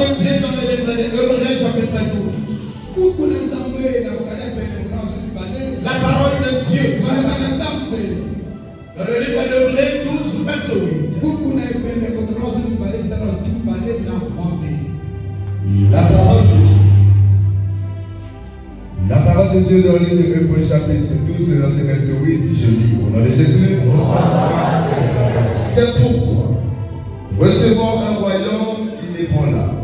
de Dieu dans le livre de Hébreux chapitre 12. La parole de Dieu dans le livre d'Hébreux 12, 28. La parole de Dieu dans le livre de Hébreux chapitre 12, le verset 28, je lis au nom de Jésus. C'est pourquoi recevons un royaume inébranlable,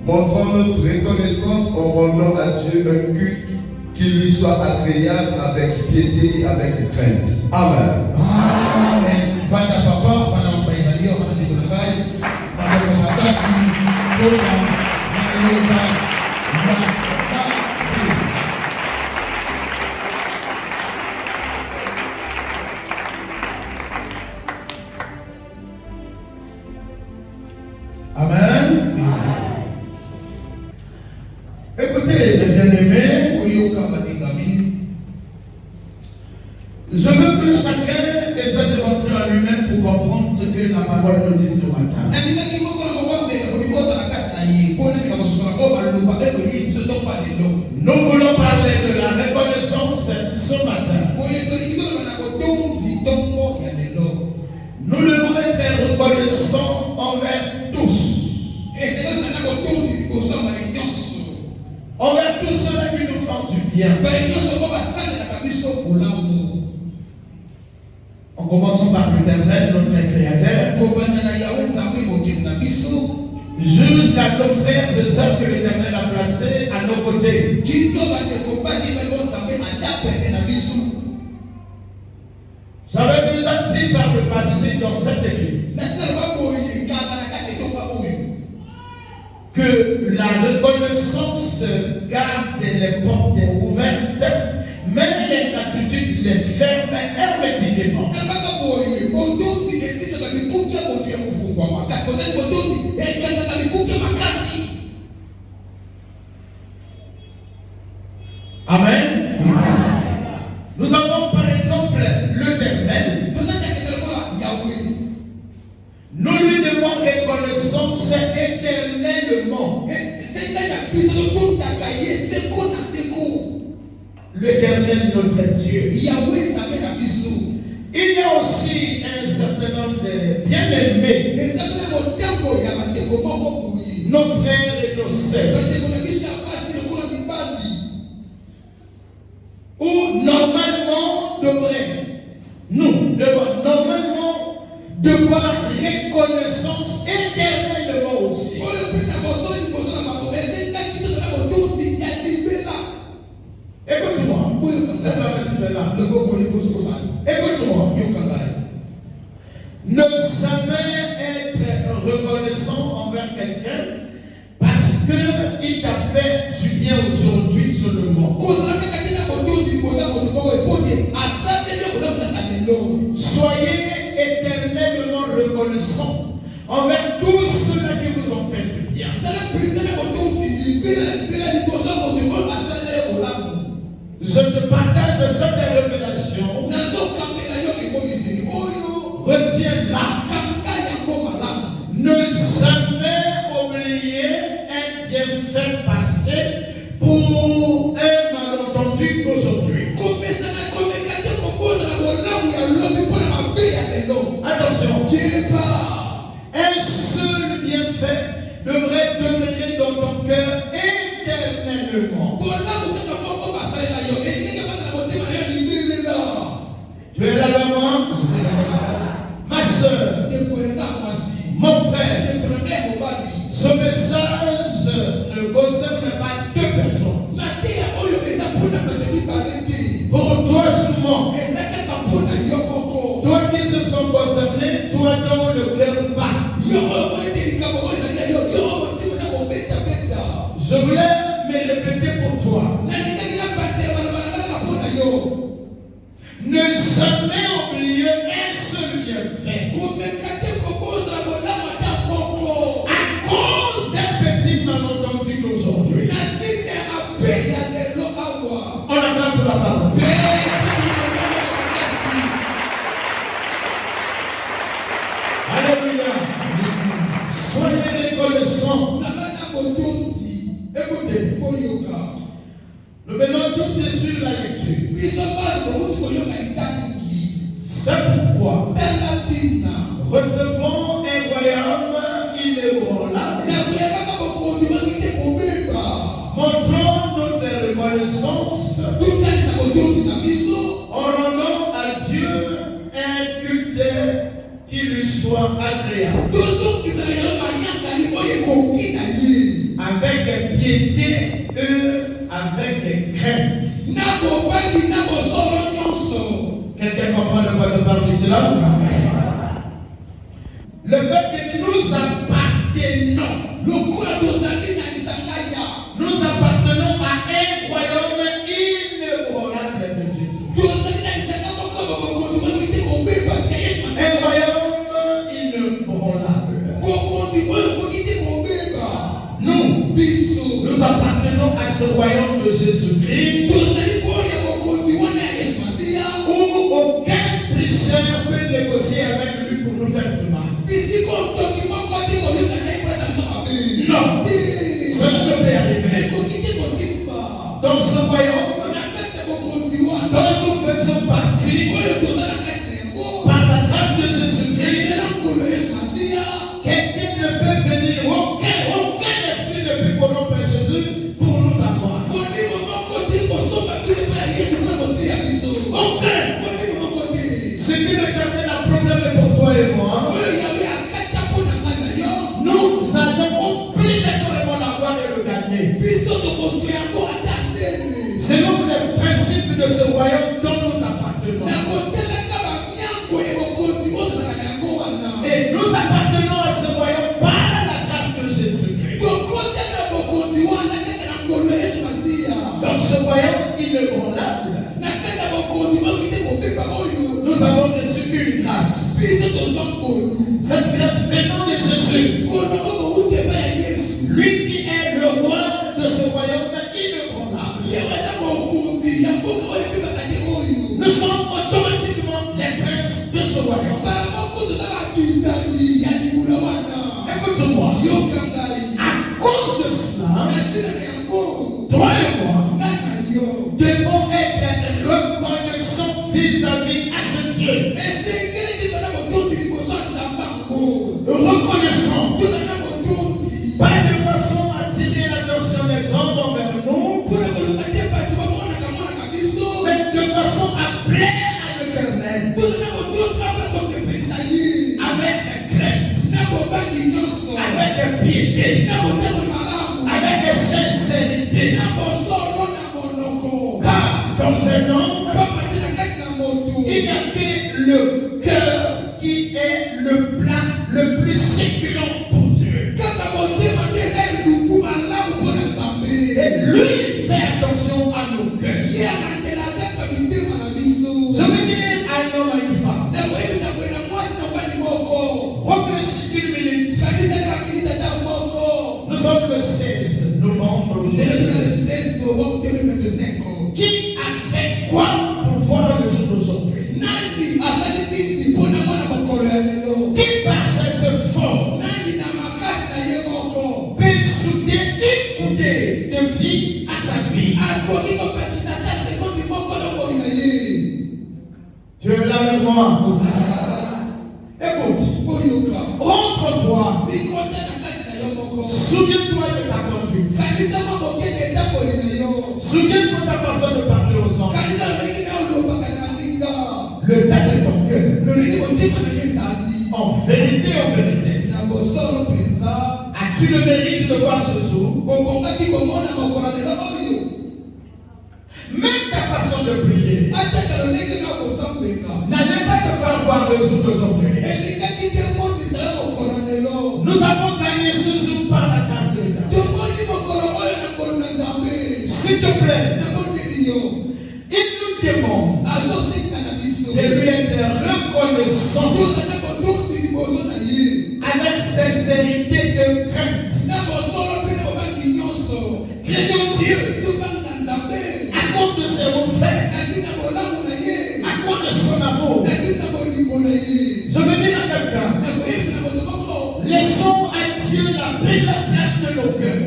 montrant notre reconnaissance en rendant à Dieu un culte qui lui soit agréable avec piété et avec crainte. Amen. Amen. Fanya papa, fanya mpaizalio, fanya tikunagai, fanya makasi, kuna, mayoka, na sabi. Amen. Écoutez, les bien-aimés, je veux que chacun essaie de rentrer en lui-même pour comprendre ce que la parole nous dit ce matin. Nous voulons parler de la reconnaissance ce matin. Nous devons être reconnaissants envers tous. Envers tous ceux qui nous font du bien. En commençant par l'Éternel, notre Créateur, jusqu'à nos frères et sœurs que l'Éternel a placés à nos côtés. J'avais déjà dit par le passé dans cette église que la reconnaissance garde les portes ouvertes, mais l'ingratitude les ferme hermétiquement. Amen. Nous avons par exemple l'Éternel. Nous lui devons reconnaissance éternellement. L'Éternel notre Dieu. Il y a aussi un certain nombre de bien-aimés, nos frères et nos sœurs, où normalement nous devons devoir reconnaissance éternellement aussi. Écoute-moi. Écoute-moi. Ne jamais être reconnaissant envers quelqu'un parce qu'il t'a fait du bien aujourd'hui seulement. Soyez éternellement reconnaissants envers tous ceux qui vous ont fait du bien. Je te partage cette révélation. Retiens-la. Ne jamais oublier un bienfait passé pour un malentendu aujourd'hui. Attention, un seul bienfait devrait demeurer dans ton cœur éternellement. Tu es là avec moi? Ma soeur, mon frère, ce message ne concerne pas deux personnes. Pour toi seulement. Toi qui se sont concernés, toi dont le cœur bat. Je voulais me répéter pour toi. Ne jamais oublier un seul bienfait. À cause d'un petit malentendu d'aujourd'hui. On attend pour la parole. Alléluia. Soyez reconnaissants écouter. Nous venons tous de suivre la lecture. C'est pourquoi recevons un royaume inébranlable. Montrons notre reconnaissance en rendant à Dieu un culte qui lui soit agréable. Avec piété et avec crainte. Quelqu'un comprend de quoi je parle ici là? Le fait que nous appartenons. Nous appartenons à un royaume inébranlable de Jésus. Un royaume inébranlable. Nous appartenons à ce royaume de Jésus-Christ où aucun tricheur peut négocier avec lui pour nous faire du mal. Non, cela ne peut arriver. Dans ce royaume dont nous faisons partie par la grâce de Jésus-Christ, quelqu'un ne peut venir, aucun esprit ne peut corrompre Jésus pour nous avoir. Ce qui l'éternel a problème pour toi et moi, nous allons obligatoirement l'avoir et le gagner. Selon les principes de ce royaume dont nous appartenons. Et nous appartenons à ce royaume par la grâce de Jésus-Christ. Dans ce royaume inébranlable, nous avons reçu une grâce. Cette grâce venant de Jésus, lui qui est le roi de ce royaume inébranlable. Nous sommes automatiquement les princes de ce royaume. Écoute-moi, à cause de cela, toi et moi devons être reconnaissants vis-à-vis à ce Dieu. Reconnaissant, pas de façon à attirer l'attention des hommes envers nous, mais de façon à plaire à l'Éternel, avec crainte, avec piété, avec sincérité. Car dans un homme, il n'y a que le cœur qui est le plat le plus séculant pour Dieu. Et lui fait attention à nos cœurs. Je veux dire à un homme, à une femme, réfléchis une minute. Nous sommes le 16 novembre 2025. Qui a fait quoi pour voir le jour d'aujourd'hui? Qui par cette forme peut souder une coudée de vie à sa vie? Tu es là avec moi? Écoute, rentre-toi. Souviens-toi de ta conduite. Souviens-toi de ta façon de parler aux gens. Le tas de ton cœur. En vérité, as-tu le mérite de voir ce jour? Même ta façon de prier n'allait pas te faire voir le jour d'aujourd'hui. Nous avons gagné ce jour par la grâce de l'État. S'il te plaît, il nous demande de lui être reconnaissant avec sincérité et crainte. Craignons Dieu à cause de ses refaits, à cause de son amour. Je veux dire à quelqu'un, laissons à Dieu la place de nos cœurs.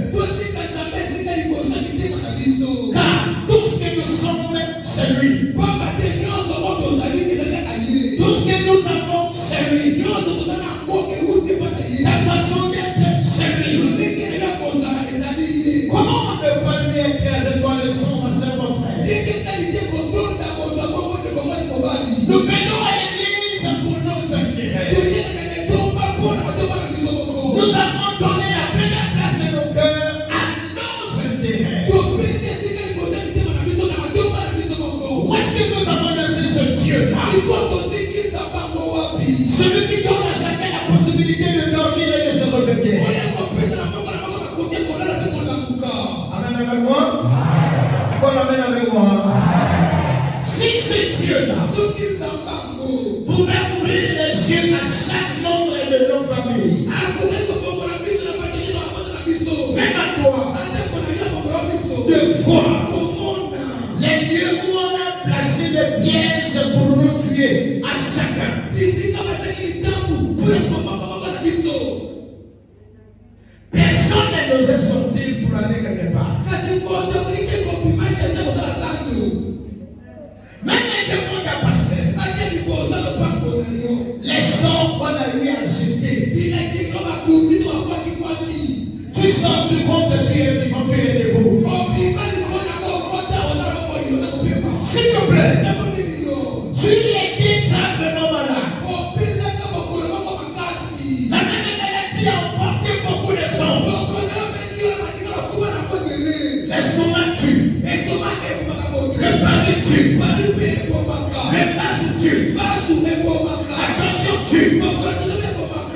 amène avec moi? Pourquoi l'amène avec moi? Si ce Dieu-là pouvait ouvrir les yeux à chaque membre de nos familles, même à toi, de voir les lieux où on a placé des pièges pour nous tuer à chacun. Personne ne nous est sorti pour aller quelque part. Même les démons qui passé, les sorts qu'on a eu à jeter. Tu sors du compte, tu es vivant, tu es debout. S'il te plaît, tu étais gravement malade. La même maladie a emporté beaucoup de gens. L'estomac tue. Le pari tue. Le passe tue. Attention tue.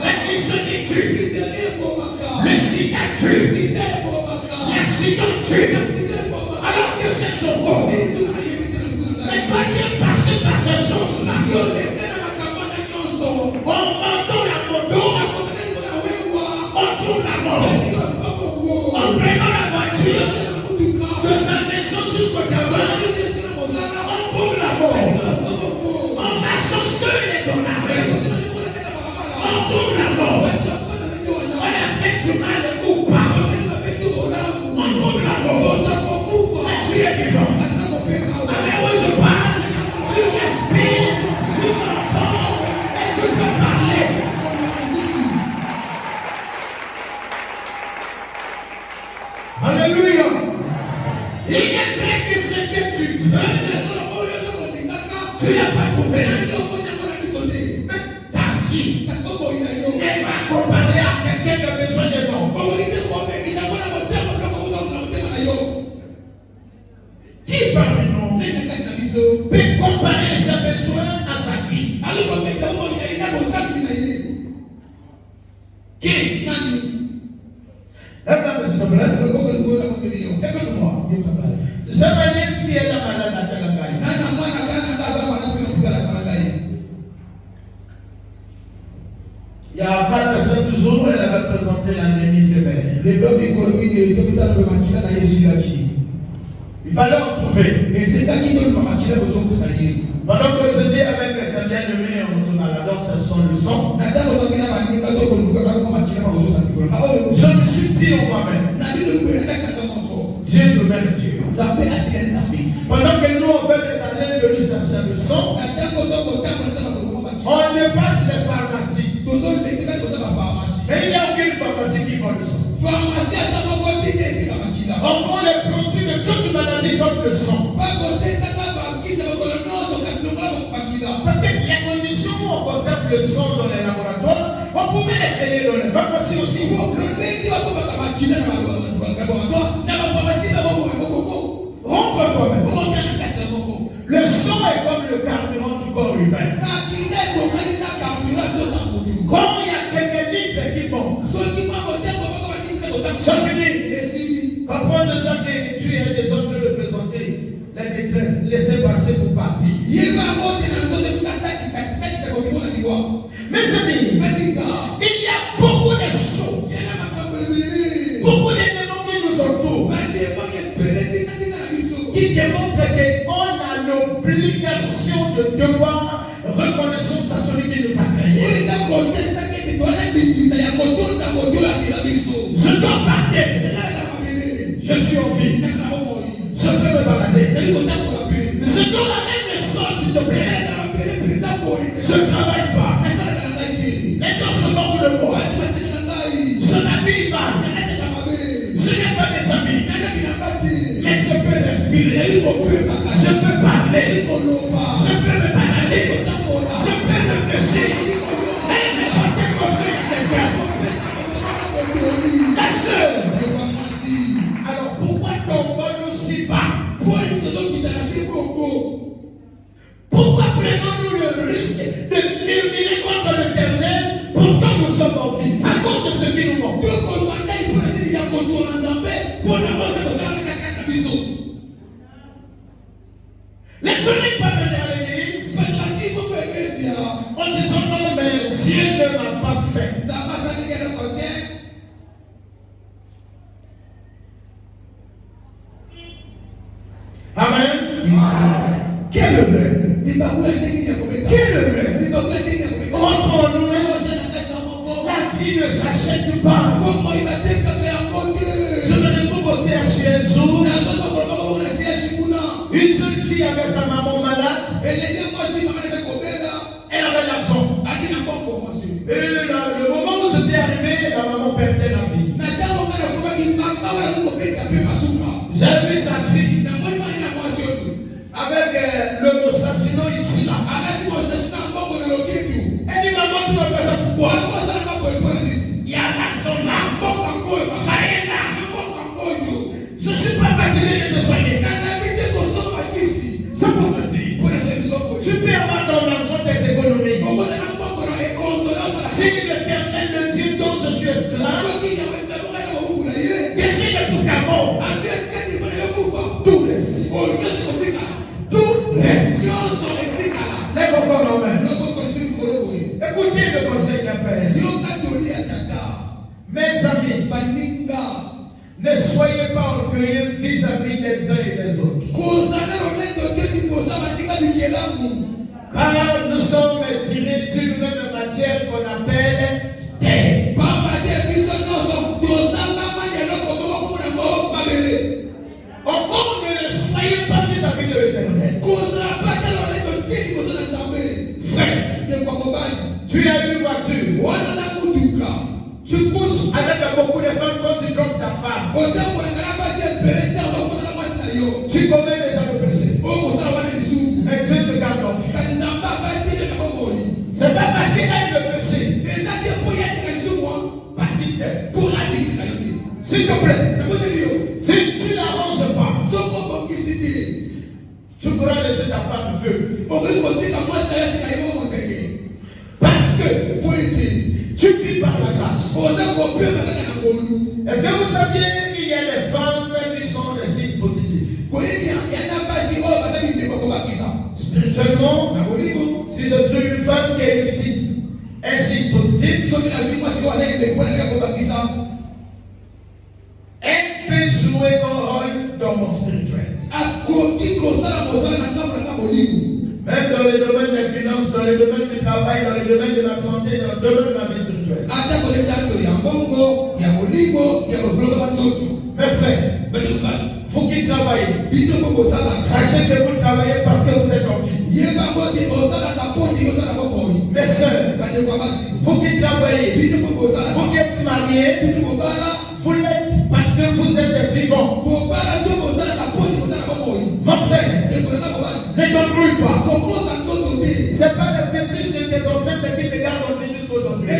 La glycémie tue. Le sida tue. L'accident tue. Alors que c'est son corps. Mais quand tu es passé par ces choses-là, on entend la moto, on trouve la mort. En prenant la voiture de sa maison jusqu'au travail, on trouve la mort. En ascenseur et dans la rue, on trouve la mort. On a fait du mal ou pas, on trouve la mort. Mais tu es vivant. Alors où je parle, tu respires, tu m'entends et tu peux parler. Alléluia. Il est vrai que ce que tu veux, tu n'as pas trouvé. Mais ta vie n'est pas comparée à quelqu'un qui a besoin de nom. Qui parmi nous peut comparer ses besoins à sa vie? Qui? Lève-la, s'il te plaît. Écoute-moi. Je vais m'inspirer la malade à Telangay. Il y a 4 à 5 jours, elle avait présenté l'anémie sévère. Il fallait en trouver. Pendant que j'étais avec les Indiens de mai en se baladant, ce sont le sang. Je me suis dit en moi-même, Dieu nous met le Dieu. Pendant que nous on fait des années venus chercher le sang, on dépasse les pharmacies. Mais il n'y a aucune pharmacie qui vend le sang. On vend les produits de toute maladie sauf le sang. Peut-être les conditions où on conserve le sang dans les laboratoires, on pouvait les créer dans les pharmacies aussi. Rentre toi-même. Le sang est comme le carburant du corps humain. Quand il y a quelques litres qui manquent, ça finit. Comprends déjà que tu es des hommes de représenter les détresses, laissez passer pour partir. Mes amis, il y a beaucoup de choses, beaucoup d'éléments qui nous entourent, qui démontrent qu'on a l'obligation de devoir reconnaissance à celui qui nous a créés. Je dois partir. Je suis en vie. Je peux me balader. Je dois la même leçon, s'il te plaît. Je ne travaille pas. Les gens se moquent de moi. Je n'habille pas. Je n'ai pas des amis. Mais je peux respirer. Je peux parler. Je peux me balader. Je peux réfléchir. Mais ne pas te conseiller à quelqu'un. La seule. Alors pourquoi ton bon ne suit pas? Pourquoi prenons-nous le risque de murmurer contre l'Éternel? Pourtant nous sommes en vie à cause de ce qui nous manque. Les gens n'est pas venus à l'église en disant non, mais Dieu ne m'a pas fait. Amen. Quel erreur. Quel erreur. Entre-nous, la vie ne s'achète pas. Je me retrouve au CHU. Une jeune fille avait sa maman malade. Elle avait l'argent. Et le moment où c'était arrivé, la maman perdait la vie. J'ai vu sa fille avec le mossachino ici là. Elle dit maman, tu vas faire ça pourquoi? Il y a l'argent là. Ça est là. Je ne suis pas fatigué de te soigner. Ça pour te dire. Tu peux avoir ton argent, tes économies. Si l'Éternel le Dieu dont je suis esclave, décide pour ta mort. Tout reste. Tout reste. Lève encore la main. Écoutez le conseil d'un père. Mes amis, ne soyez pas orgueilleux vis-à-vis des uns et des autres. Car nous sommes tirés d'une même matière qu'on appelle terre. Encore ne soyez pas vis-à-vis de l'Éternel. Frère, tu as une voiture. Tu pousses avec beaucoup de femmes quand tu trompes ta femme. Tu commets des actes de péché. Et Dieu te garde ton fils. C'est pas parce qu'il aime le péché. Parce qu'il t'aime. S'il te plaît, si tu n'arranges pas, tu pourras laisser ta femme veuve. Parce que tu vis par la grâce. Est-ce que vous saviez qu'il y a des femmes qui sont des signes positifs? Spirituellement, si je trouve une femme qui est un signe positif, elle peut jouer un rôle dans mon spirituel. Même dans le domaine des finances, dans le domaine du travail, dans le domaine de la santé, dans le domaine de la vie spirituelle. Mes frères, vous qui travaillez, sachez que vous travaillez parce que vous êtes en vie. Mes soeurs, vous qui travaillez, vous qui êtes mariés, vous l'êtes parce que vous êtes vivants. Mon frère, ne t'embrouille pas. Ce n'est pas le fétiche de tes ancêtres qui te gardent en vie jusqu'aujourd'hui. Ce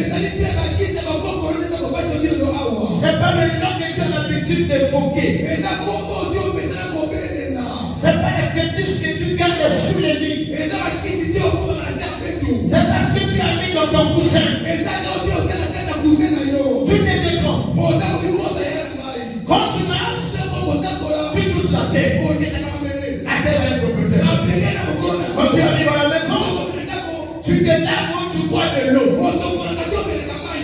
n'est pas le nom que tu as l'habitude d'évoquer. Ce n'est pas le fétiche que tu gardes sous les lits. C'est parce que tu as mis dans ton coussin. Tu te détrompes. Quand tu marches, tu touches la terre. La terre est propriétaire. Quand tu arrives à la maison, tu te laves où tu bois de l'eau.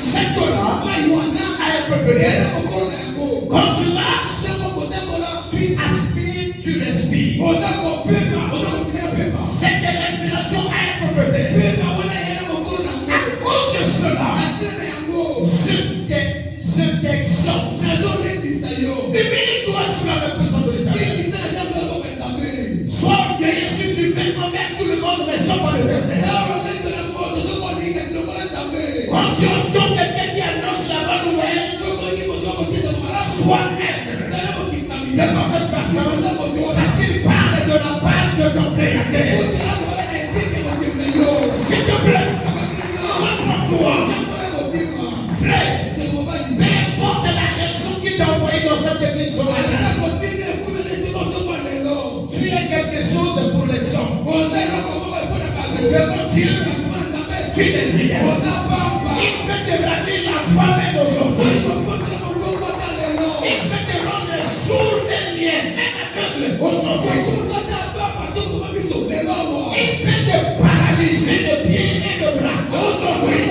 Cette eau-là a un propriétaire. Quand tu marches, tu aspires, tu respires. Cette respiration a un propriétaire. À cause de cela, je t'exhorte. Humilie-toi sous la puissance de l'Éternel. Sois orgueilleux si tu fais envers tout le monde, mais sans pas le Éternel. Quand tu entends quelqu'un qui annonce la bonne nouvelle, sois humble devant cette personne parce qu'il parle de la part de ton Créateur. S'il te plaît, reprends-toi. Frère, peu importe la raison qui t'a envoyé dans cette église ce matin, tu es quelque chose pour les hommes. Devant Dieu, tu n'es rien. Il peut te laver la foi même aujourd'hui. Il peut te rendre sourd et rien, même aveugles aujourd'hui. Il peut te paralyser de pieds et de bras aujourd'hui.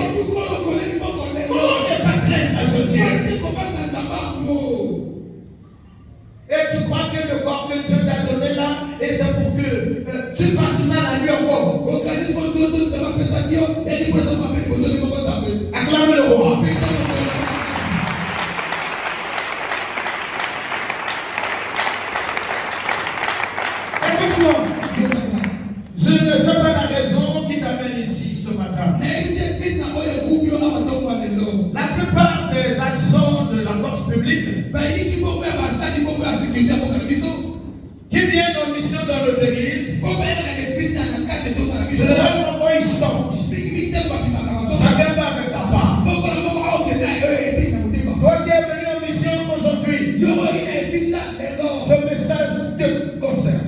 Oh, ne pas craindre à ce Dieu. Et tu crois que le corps que Dieu t'a donné là, et c'est pour que tu fasses mal à lui encore. Acclame le roi. Écoute-moi. Je ne sais pas la raison qui t'amène ici ce matin. La plupart des actions de la force publique qui viennent en mission dans notre église, généralement quand ils sortent, chacun va avec sa part. Toi qui es venu en mission aujourd'hui, ce message te concerne.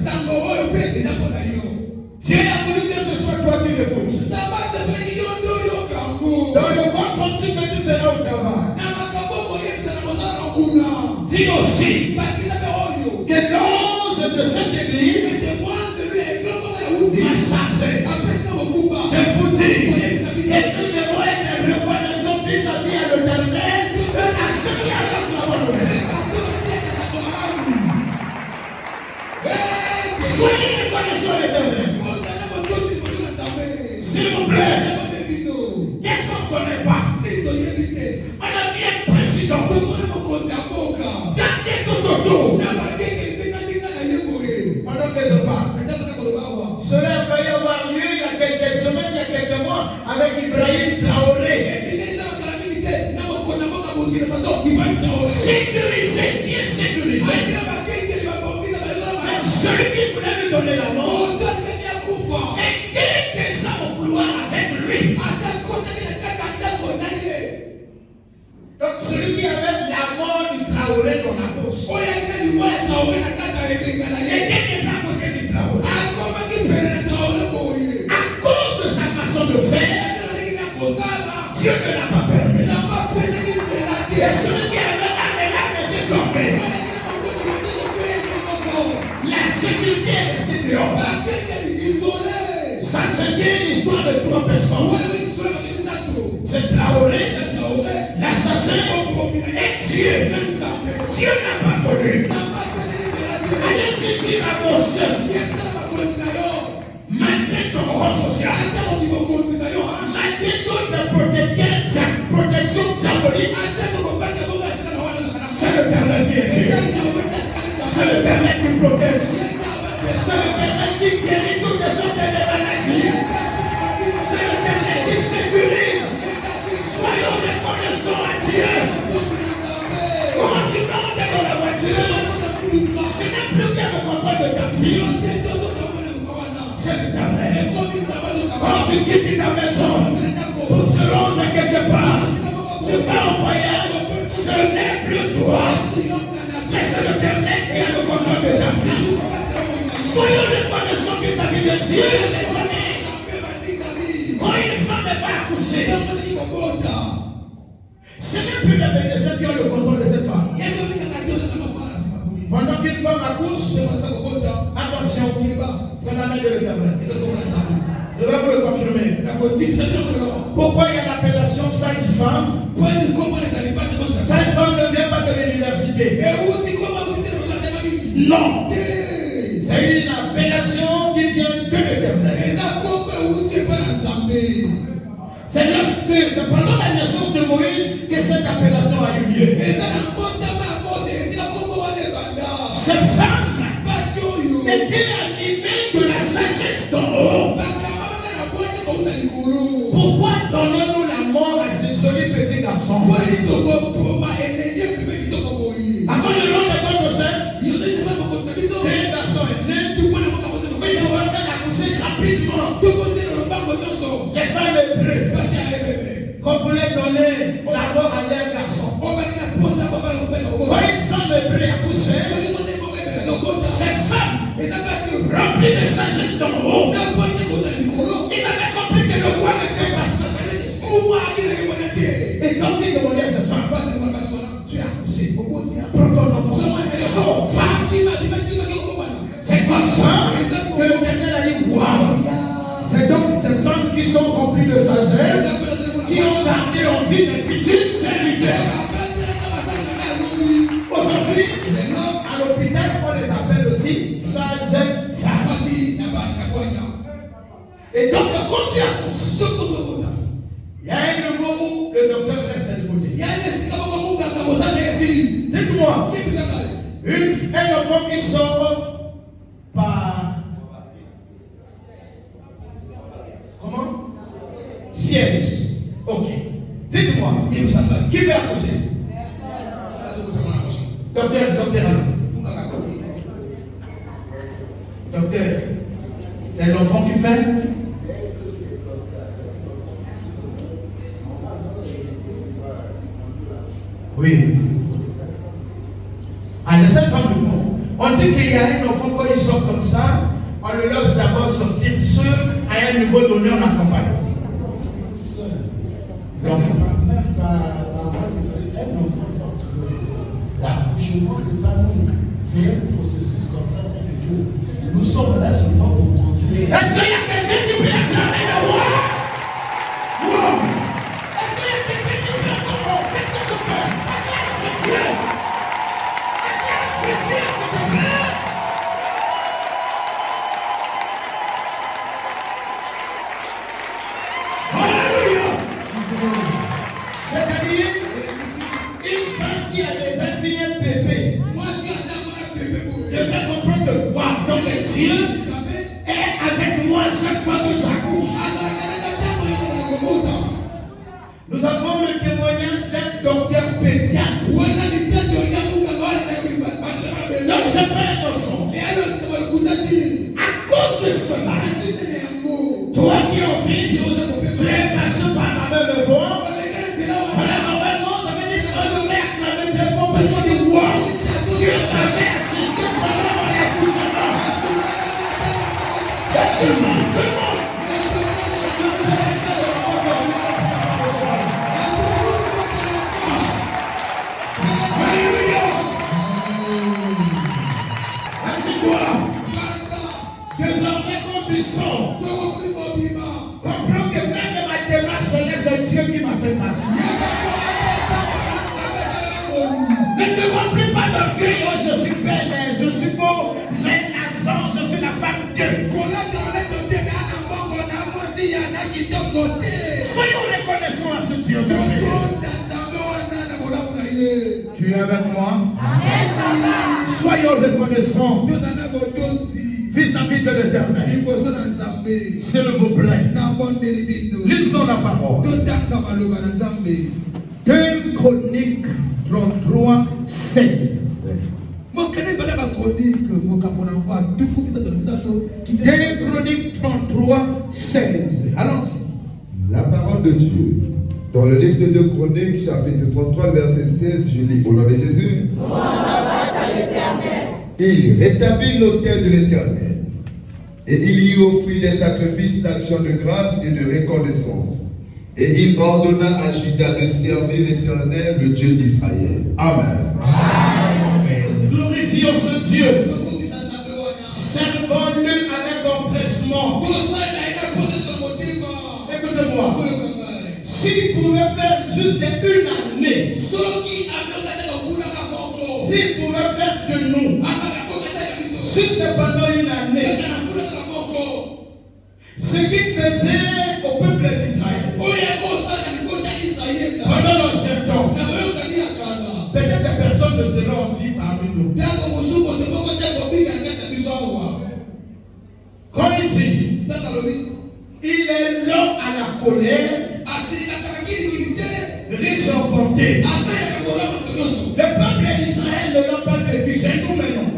Dieu a voulu que ce soit toi qui l'écoutes. Dans le compte rendu que tu feras au travail, dis aussi que l'ange de cette église m'a chargé de vous dire que nous devons être reconnaissants vis-à-vis à l'Éternel de la seule sa volonté. Soyez reconnaissants à l'Éternel. S'il vous plaît, qu'est-ce qu'on ne connaît pas? On a vu un président. Gardez tout autour. Pendant que je parle, cela a failli avoir lieu il y a quelques semaines, il y a quelques mois, avec Ibrahim Traoré. Sécurisé, bien sécurisé. Celui qui voulait lui donner la mort. Et quelques hommes au couloir avec lui. Donc celui qui avait la mort du Traoré dans la poche. Et quelques à côté du Traoré. À cause de sa façon de faire, Dieu ne l'a pas permis. Et celui qui avait la était tombé. La sécurité est restée dehors. Ça c'était l'histoire de trois personnes. C'est Traoré, l'assassin et Dieu. Dieu n'a pas voulu. Allez-y dire à vos chefs, malgré ton rôle social, malgré d'autres protection diabolique, c'est l'Éternel qui est Dieu. C'est l'Éternel qui protège. C'est l'Éternel qui guérit toutes les sortes de maladies. C'est l'Éternel qui sécurise. Soyons reconnaissants à Dieu. Quand tu montes dans la voiture, ce n'est plus qu'un contrôle de ta fille. C'est l'Éternel. Quand tu quittes ta maison pour se rendre quelque part, tu vas en voyage, ce n'est plus toi. Mais c'est l'Éternel qui a le contrôle de ta fille. Soyons reconnaissants vis-à-vis de Dieu, les amis. Quand une femme va accoucher, ce n'est plus les médecins qui ont le contrôle de cette femme. Pendant qu'une femme accouche, attention, c'est la main de l'Éternel. Je vais vous le confirmer. Pourquoi il y a l'appellation sage-femme? Sage-femme ne vient pas de l'université. Non. C'est une appellation qui vient de l'Éternel. C'est pendant la naissance de Moïse que cette appellation a eu lieu. Cette femme était animée de la sagesse d'en haut. Pourquoi donnons-nous la mort à ce joli petit garçon? Avant le nom de ton Joseph, un garçon est né. Il doit faire accoucher rapidement. Les femmes hébreues, qu'on voulait donner la mort à leur garçon. Quand une femme hébreu accouchait, cette femme, remplie de sagesse d'en haut, il avait compris que le roi n'était pas ça. Et quand il demandait à cette femme, tu as accouché, prends ton enfant, sors, va. garder en vie des futurs serviteurs. Aujourd'hui, à l'hôpital, on les appelle aussi sages-femmes. Et donc, quand tu accouches, il y a un moment où le docteur reste de côté. Dites-moi, un enfant qui sort par... Comment? Siège. Ok. Dites-moi, qui fait accoucher? Docteur, docteur, c'est l'enfant qui fait? Oui. Ah, les seules femmes le font. On dit qu'il y a un enfant, quand il sort comme ça, on le laisse d'abord sortir sur à un niveau donné, on accompagne. L'enfant. Même pas un enfant sort. L'accouchement, c'est pas nous. C'est un processus comme ça, c'est que Dieu. Nous sommes là seulement pour continuer. Est-ce qu'il y a quelqu'un qui peut acclamer le roi? Wow! Est-ce qu'il y a quelqu'un qui peut acclamer? Qu'est-ce que tu fais? Acclame ce Dieu! Acclame ce Dieu, s'il te plaît! Alléluia! C'est-à-dire, une femme qui a des infirmiers bébés. Je vais comprendre que quoi? Donc Dieu est avec moi chaque fois que j'accouche. Nous avons le témoignage d'un docteur pédiatre. Donc c'est pas un enfant. À cause de cela, toi qui es en vie, tu es passé par la même voie. Alors normalement, ça veut dire qu'on devrait acclamer très fort parce qu'on dit wow, Dieu m'avait assisté pendant mon accouchement. Tout le monde. Alléluia. Assieds-toi. Désormais, quand tu sors, comprends que même ma démarche, c'est Dieu qui m'a fait passer. Ne te remplis pas d'orgueil, oh, je suis belle, je suis beau, j'ai l'argent, je suis la femme de Dieu. Soyons reconnaissants à ce Dieu. Tu es avec moi? Amen. Soyons reconnaissants vis-à-vis de l'Éternel. S'il vous plaît, lisons la parole. 2 Chroniques 33, 16. 2 Chroniques 33, 16. Allons-y. La parole de Dieu. Dans le livre de 2 Chroniques, chapitre 33, verset 16, je lis au nom de Jésus. Il rétablit l'autel de l'Éternel et il y offrit des sacrifices d'action de grâce et de reconnaissance. Et il ordonna à Juda de servir l'Éternel, le Dieu d'Israël. Amen. Amen. Glorifions ce Dieu. Servons-le avec empressement. Écoutez-moi. S'il pouvait faire juste une année, s'il pouvait faire de nous, juste pendant une année, ce qu'il faisait au peuple d'Israël, pendant l'ancien temps, peut-être que personne ne sera en vie parmi nous. Quand il dit, il est lent à la colère, riche en bonté. Le peuple d'Israël ne l'a pas vécu, c'est nous maintenant.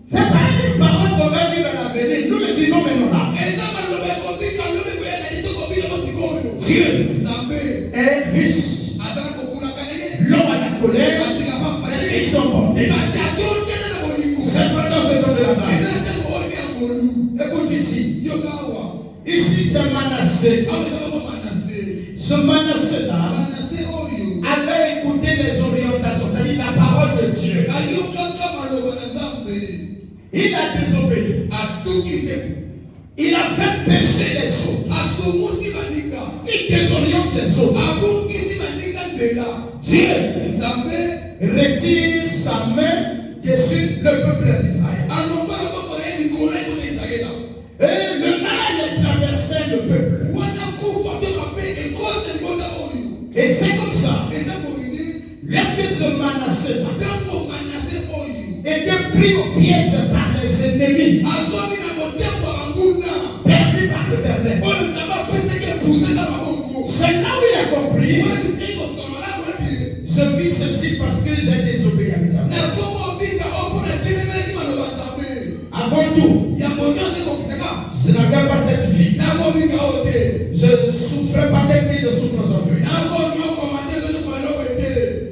C'est pas une parole qu'on va dire à l'avenir, nous le vivons maintenant là. Dieu est riche, lent à la colère, riche en bonté. C'est pendant ce temps de la grâce. Écoute ici. Ici c'est Manassé. Ce Manassé-là avait écouté les orientations, c'est-à-dire la parole de Dieu. Il a désobéi. Il a fait pécher les autres. retire sa main dessus le peuple d'Israël. Et le mal traversait le peuple. Et c'est comme ça. Lorsque ce Manassé était pris au piège par les ennemis, perdu par l'Éternel, c'est là où il a compris. Je vis ceci parce que j'ai désobéi à l'Éternel. Avant tout, je n'avais pas cette vie. Je ne souffrais pas tel que je souffre aujourd'hui.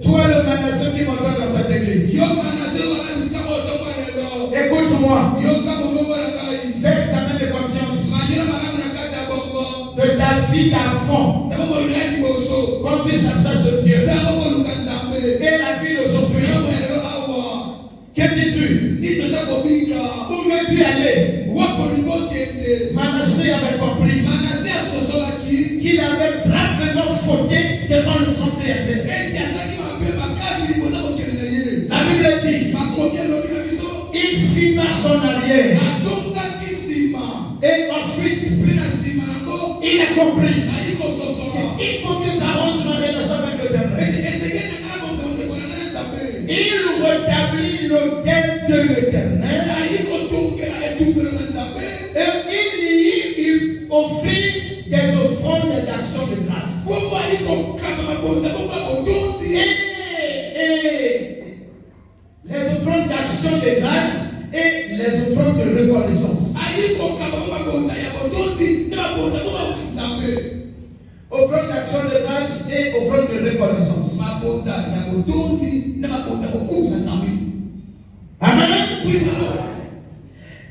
Toi, le Manassé qui m'entend dans cette église, écoute-moi. Fais examen de conscience de ta vie d'enfant. Quand tu cherchais ce Dieu, et la vie d'aujourd'hui, que dis-tu? Où veux-tu aller? Manassé avait compris qu'il avait gravement fauté devant le son créateur. La Bible dit, il fit marche en arrière. Et ensuite, il a compris. Il faut que ça arrange ma relation avec l'Éternel. Il rétablit l'autel de l'Éternel. Et il offrit des offrandes d'action de grâce. Et les offrandes d'action de grâce et les offrandes de reconnaissance. Offrande d'action de grâce et offrande de reconnaissance. Amen.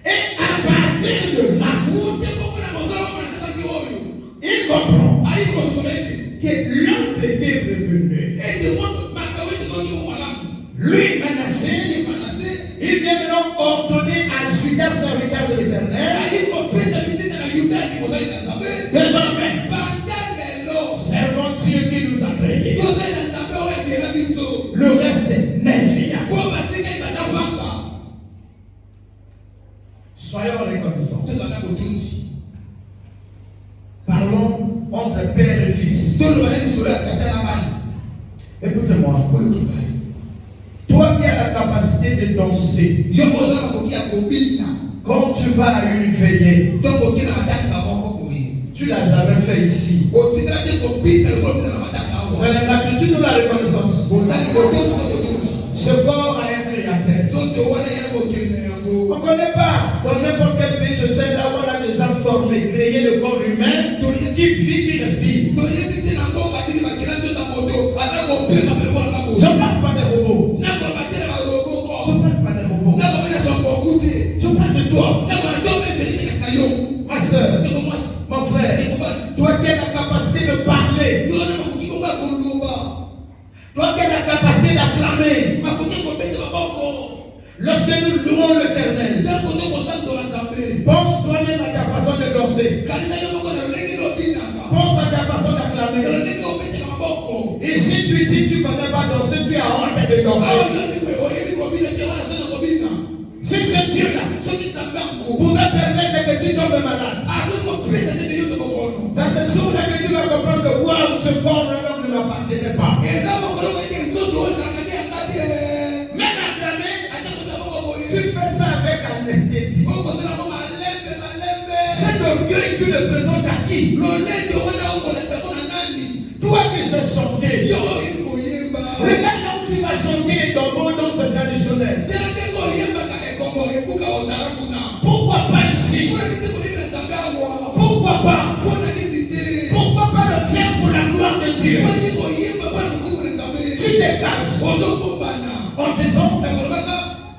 Et à partir de là, il comprend que l'homme était revenu. Lui, Manassé, il vient maintenant ordonner à Judas, serviteur de l'Éternel, désormais, servons Dieu qui nous a créés. Le reste n'est rien. Soyons reconnaissants. Parlons entre père et fils. Écoutez-moi. Toi qui as la capacité de danser, quand tu vas à une veillée, tu l'as jamais fait ici. C'est la gratitude ou la reconnaissance. Ce corps a un créateur. On ne connaît pas dans n'importe quel pays, je sais là où on a déjà formé, créé le corps humain qui vit, qui respire. Je ne parle pas des robots. Je ne parle pas des robots. Je parle de toi. Ma soeur, mon frère, toi qui as la capacité de parler, toi qui as la capacité d'acclamer, lorsque nous louons l'Éternel, pense toi-même à ta façon de danser. Pense à ta façon d'acclamer. Et si tu dis que tu ne connais pas danser, tu as honte de danser. Si ce Dieu-là pourrait permettre que tu tombes malade, ça c'est sûr que tu vas comprendre que waouh, ce corps-là ne m'appartenait pas. Même acclamer, tu fais ça avec anesthésie. Cet orgueil, tu le présentes à qui? Toi qui sais chanter, regarde là où tu vas chanter dans vos danses traditionnelles. Pourquoi pas ici? Pourquoi pas? Pourquoi pas le faire pour la gloire de Dieu? Tu dégages en disant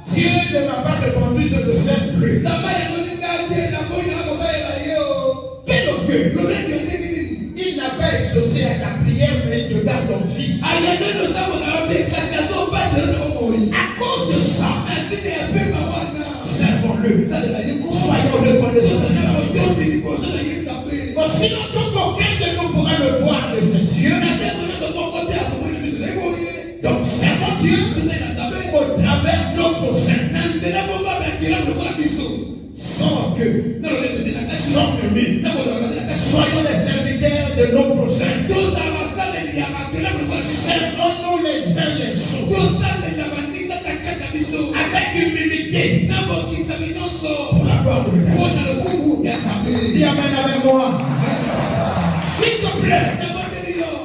Dieu ne m'a pas répondu, je ne sais plus. Quel orgueil! Il n'a pas exaucé à ta prière, mais il te garde en vie. À cause de ça, servons-le. Soyons reconnaissants. Aussi longtemps qu'aucun de nous pourra le voir de ses yeux, donc observons Dieu au travers de nos procès. Sans orgueil, sans humile. Soyons les serviteurs de nos procès. Servons-nous les uns les autres. Avec humilité. Pour la gloire de Dieu. Dis amen avec moi. S'il te plaît,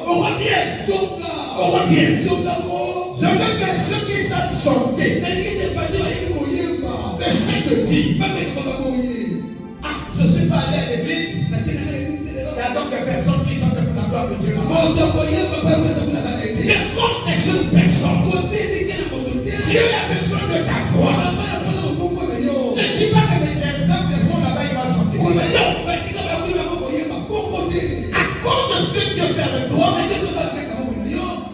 on revient. On revient. Je veux que ceux qui savent chanter, les chefs de dire, ah, je suis pas allé à l'église. Il y a donc des personnes qui chantent pour la gloire de Dieu. Mais contre les jeunes personnes, Dieu a besoin de ta voix. Ne dis pas que les personnes là-bas, il va chanter. Non. À cause de ce que Dieu fait avec toi,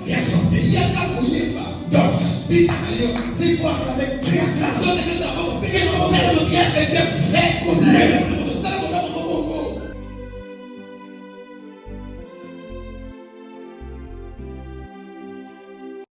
viens chanter. Donc, dis-toi avec Dieu. Et concerne bien et Dieu fait.